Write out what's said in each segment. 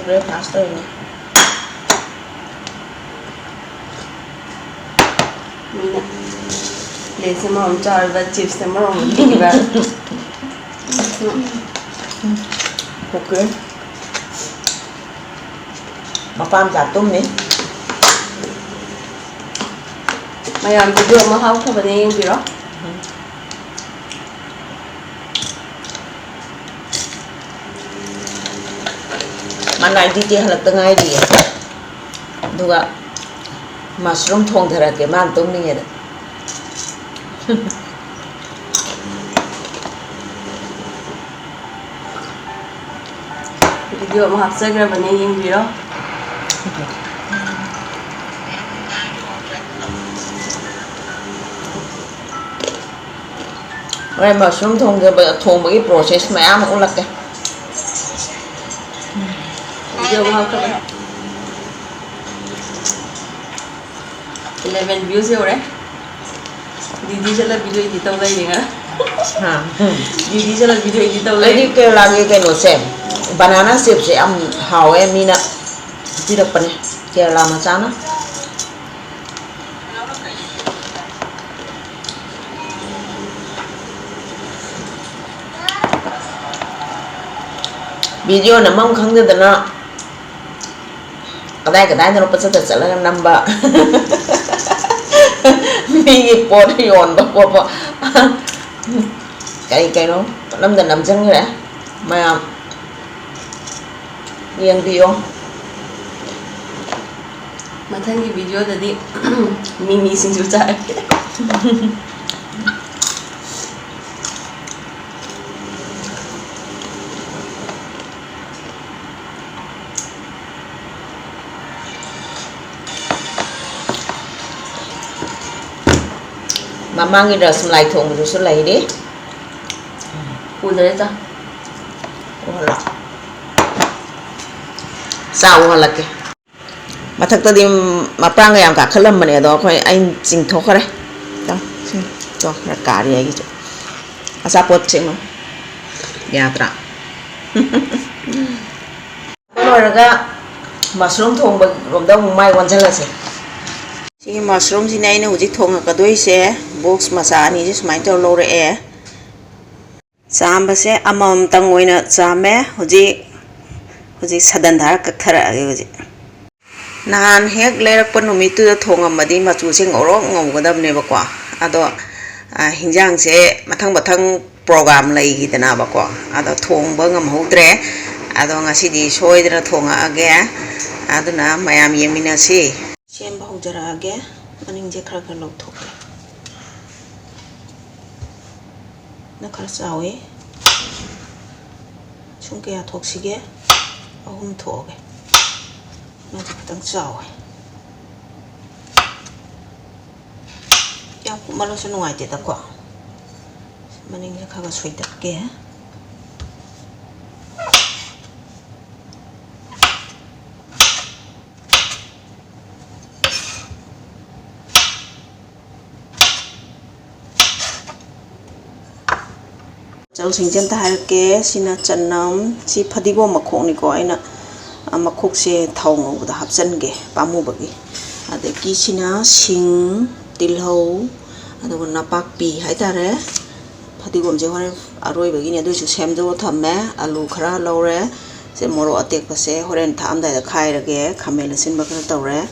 breakfast ini. Mina, lihat semua orang cari chips semua orang tiba. Oke. Mapam jatuh nih. Mayam video mahal apa nih yang biro? Mana di dia halak tengah dia. Juga mushroom thongdage mantum nih ya. Video mahal segera nih yang biro. Rồi mushroom thong bagi proses maya mà ulak cái. Video mahal apa? 11 views ya orang. Didi चला video edit tau lagi nggak? Hả? Didi चला video edit tau Lấy lagi. đi kêu lagi cái nồi xem. Banana chip sẽ ăn hào em mina. Chỉ được phần kêu làm mà chán á. Video nó mong không được nó. Cái đây nó bắt sẽ là number. Mình bỏ đi on bỏ. Cái nó nằm chân vậy mà nghiêng video. Mà thay cái video tadi mini sinh juta. Mama ngi rasmalai thong ru su lai đi. Udah ya. Wala. Sao wala ke. Mà thật tadi mà prang yang cả khalam mane do khoi anh jing thok re. Dang sing do ra ka ri ai chu. Asa pot ching no. Ya tra. Loiraga mushroom thong ba rom da mai wan chala se. Si mushroom si nai na uji thong ka doi se box masa ni ji smai to lo re e. Chamba se amam tang oina chame uji sadan dhar ka thara age uji. Nahan hek lerak pa numitu da thong amadi machu se ngoro ngawgadam ne ba kwa. Ado hingjang se mathang program lai gi dana ba kwa. Ado thong ba ngam hodre. Ado ngasidi soidra thong age. Ado na mayam yemina si. Sem ba hojara age maning je khara khara lok thok. Na khara chawe. Chung kaya thok sige. Ahum thok age. Na je patang chawe. Ya malo sa nuai te ta kwa. Maning je khara soi tak ke. Chal singjan ta har ke sina chanam si phadigo makhok ni ko aina makhok se thau ngau da hapchan ge pamu bagi ade ki sina sing tilhau ado napak pi hai ta re phadigom je hore aroi bagi ne do su sem do thamme alu khara lore se moro atek pa se horen tham da khai ra ge khamel sin ba ka tawre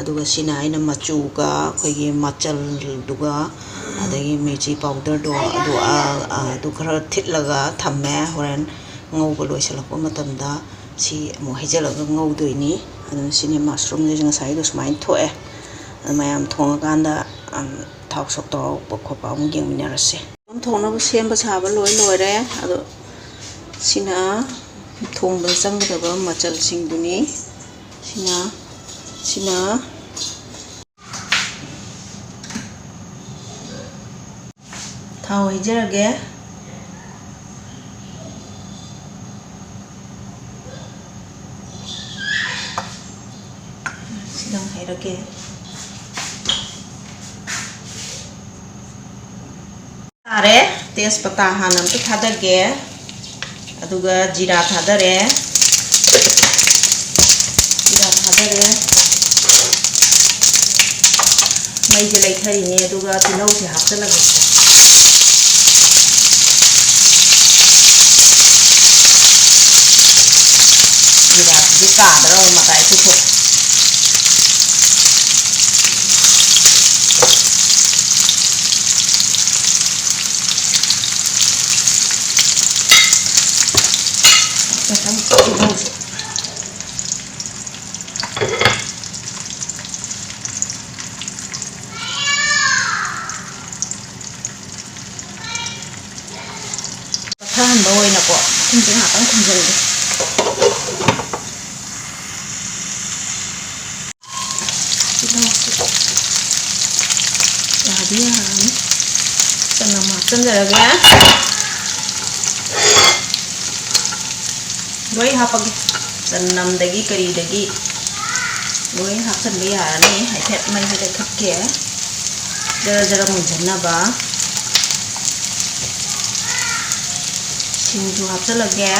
aduga sina aina machu ga khoi gi machal duga adagi mechi powder do adu khara thitlaga thamme horen ngau ba loisalakpa matamda si mo hejalaga ngau doini adu sini mushroom je ngasai do smain thoe mayam thonga kanda thak sok to pokhopa am geng minarase am thongna bu semba chaba loi re adu sina thongba changda ba machal sing duni sina thau hijarage sidang hairage tare tejpata hanam tu thadage aduga jira thadare ꯊꯥꯗꯔꯦ ꯃꯩꯁꯦ ꯂꯩꯊꯔꯤꯅꯦ ꯑꯗꯨꯒ ꯇꯤꯜꯍꯧꯁꯦ ꯍꯥꯞꯆꯜꯂꯒꯦ ꯖꯤꯔꯥꯁꯤꯗꯤ ꯀꯥꯗ꯭ꯔꯕ ꯃꯇꯥꯏ ꯊꯣꯛ ꯇꯤꯜꯍꯧꯁꯦ ꯄꯠꯊꯍꯟꯕ ꯑꯣꯏꯅꯀꯣ ꯃꯈꯨꯝꯁꯦ ꯉꯥꯛꯇꯪ ꯈꯨꯝꯖꯤꯟꯒꯦ ꯌꯥꯗꯤ ꯌꯥꯔꯅꯤ ꯆꯅꯝ ꯍꯥꯞꯆꯤꯟꯖꯔꯒꯦ ꯂꯣꯏ ꯍꯥꯞꯄꯒꯦ ꯆꯅꯝꯗꯒꯤ ꯀꯔꯤꯗꯒꯤ ꯂꯣꯏ ꯍꯥꯞꯆꯤꯟꯕ ꯌꯥꯔꯅꯤ ꯍꯥꯏꯐꯦꯠ ꯃꯩꯁꯦ ꯂꯩꯈꯠꯀꯦ ꯖꯔ ꯖꯔ ꯃꯨꯟꯖꯟꯅꯕ ꯁꯤꯡꯁꯨ ꯍꯥꯞꯆꯤꯜꯂꯒꯦ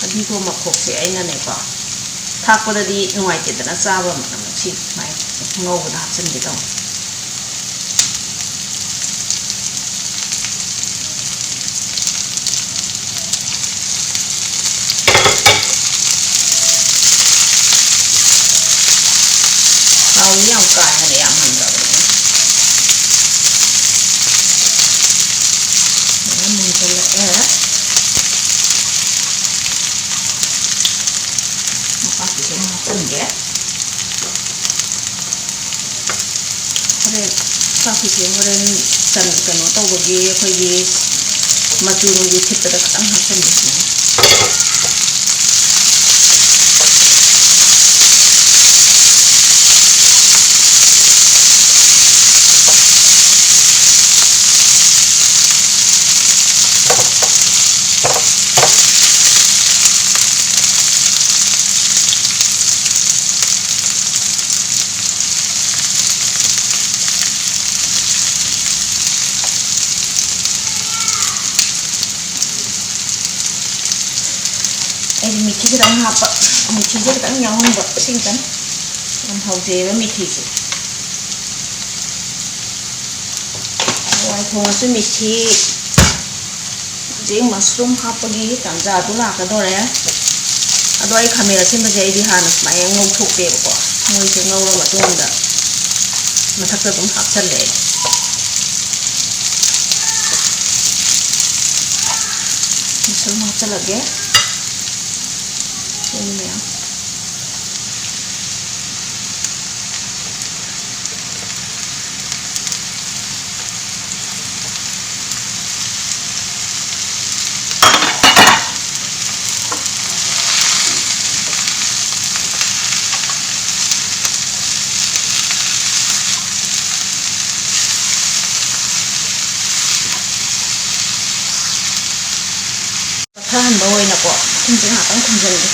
ꯐꯗꯤꯒꯣꯝ ꯃꯈꯣꯛꯁꯦ ꯑꯩꯅꯅꯦꯀꯣ ꯊꯥꯛꯄꯗꯗꯤ ꯅꯨꯡꯉꯥꯏꯇꯦꯗꯅ ꯆꯥꯕ ꯃꯇꯝꯗ ꯁꯤ ꯁꯨꯃꯥꯏꯅ ꯉꯧꯕꯗ ꯍꯥꯞꯆꯤꯟꯒꯦ ꯇꯧꯅꯤ ꯊꯥꯎꯁꯤ ꯌꯥꯝ ꯀꯥ ꯍꯦꯟꯅ ꯌꯥꯝꯍꯟꯗ꯭ꯔꯕꯅꯦ ꯃꯨꯟꯁꯤꯜꯂꯛꯑꯦ ꯃꯄꯥꯛꯁꯤꯁꯨ ꯍꯥꯞꯆꯤꯟꯒꯦ ꯍꯣꯔꯦꯟ ꯆꯥꯛꯁꯤꯁꯦ ꯍꯣꯔꯦꯟ ꯀꯩꯅꯣ ꯇꯧꯕꯒꯤ ꯑꯩꯈꯣꯏꯒꯤ ꯃꯆꯨ ꯊꯤꯠꯄꯗ ꯈꯤꯇꯪ ꯍꯥꯞꯆꯤꯟꯒꯦ ꯑꯩꯗꯤ ꯃꯤꯊꯤ ꯈꯤꯇꯪ ꯍꯥꯞꯄ ꯃꯤꯊꯤꯁꯦ ꯈꯤꯇꯪ ꯌꯥꯎꯍꯟꯕ ꯁꯤ ꯈꯤꯇꯪ ꯌꯥꯝ ꯍꯥꯎꯖꯩꯑꯕ ꯃꯤꯊꯤꯁꯦ ꯍꯋꯥꯏ ꯊꯣꯡꯉꯁꯨ ꯃꯤꯊꯤ ꯍꯧꯖꯤꯛ ꯃꯁꯔꯨꯝ ꯍꯥꯞꯄꯒꯤ ꯇꯥꯟꯖꯥꯗꯨ ꯂꯥꯛꯀꯗꯧꯔꯦ ꯑꯗꯣ ꯑꯩ ꯈꯥꯃꯦꯟ ꯑꯁꯤꯟꯕꯁꯦ ꯑꯩꯗꯤ ꯍꯥꯟꯅ ꯁꯨꯃꯥꯏꯅ ꯉꯧꯊꯣꯛꯇꯦꯕꯀꯣ ꯃꯣꯏꯁꯦ ꯉꯧꯔ ꯃꯇꯨꯡꯗ ꯃꯊꯛꯇ ꯑꯗꯨꯝ ꯍꯥꯞꯆꯜꯂꯦ ꯑꯩ ꯃꯁꯔꯨꯝ ꯍꯥꯞꯆꯜꯂꯒꯦ mèo. Pathahanba oina ko khumje ngakang khumjenge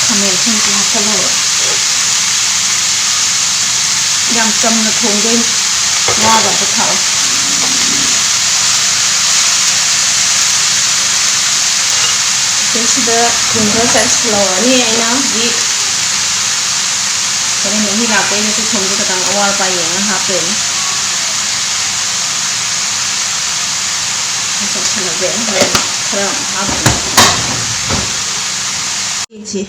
khamen khumje hapchalo yang chamna thongdoi nga ga thao sida thungga set slow ni aina di kare mehi la ko ni thungga katang awal pa yang happen so kana be khara happen si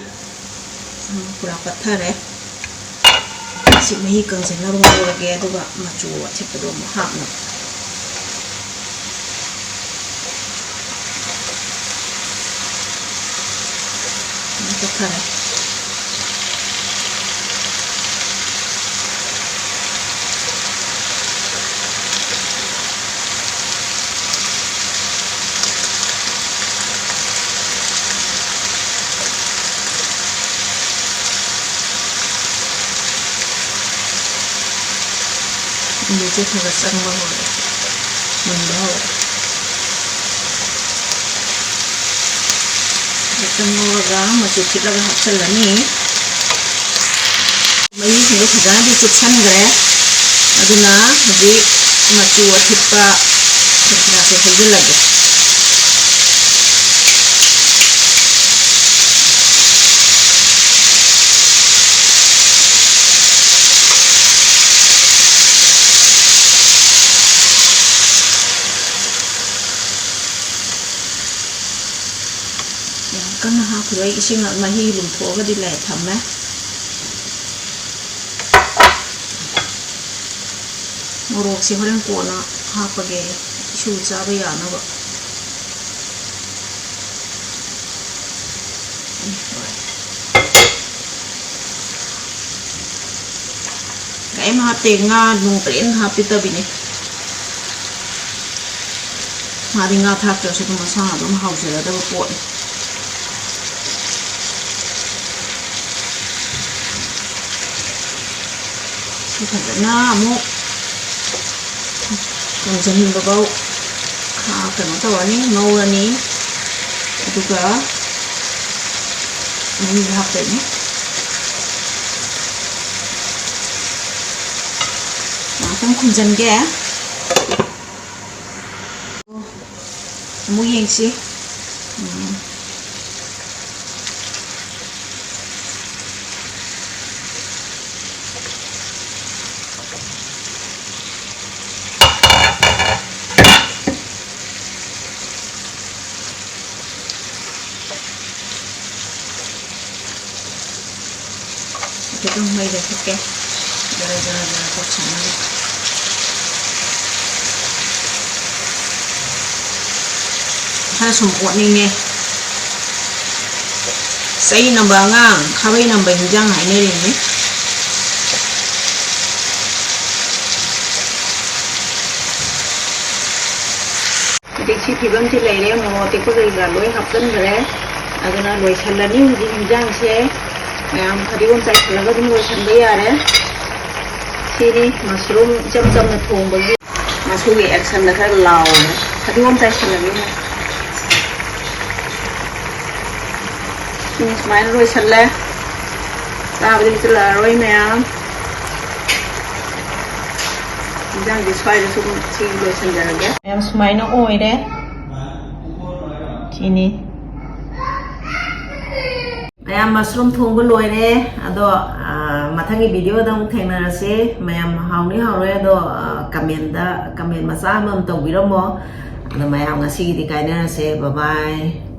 pura pathare si mehi kang se na ro ge aduga machu athipado mo hapna pathare ini je thora sang ma ho mun ho ngौरगा मचू खिलगा हपचलनी महीसिंदो फजानादि चुपसनग्रे अदुना हजि मचू अथिप्पा खरखरासे हजलगे कन्ना हाखुई इसिंग मही लुमथोगदि ले थम्मे मोरोक से होरेन कोना हापगे issue चाबा यानबा कायम हापते nga nung pren hapitabiने मादि nga थाक्तो से मसा दम हाउजरदबा पोट फजना अमुक कंजनबाव कनो तवनी ngौरनी अदुगा मही हापनी नातम खुंजनगे अमुक येंगसी kita may dapat ke gara-gara kok sana ha sumpot ni nge sai namba ngang khabai namba hinjang hai ne ni देखी फिबम से ले रे मोते को गई गालोय हपतन गरे अगना लोय छलनी हुजी हिंजांग से मैम फरीगोम चाय छलगा दुम लोय छंबे यारे सिरी मशरूम चम चम न थोंबगी मशरूम एक्शन न खर लाव फरीगोम चाय छलगी ने स्माइल लोय छल्ले ताबली चला रोय मैम हिंजांग दि स्वाइ रसु सी लोय छंजरगे मैम स्माइल ओइरे चीनी मैम मशरूम थोंग लोरे अदो मथंगी वीडियो दम थेंगनरसे मैम हाउनी हाउरे अदो कमेंट मचा अमम तौबिरमो अदो ma'am ngasi di kainarase bye bye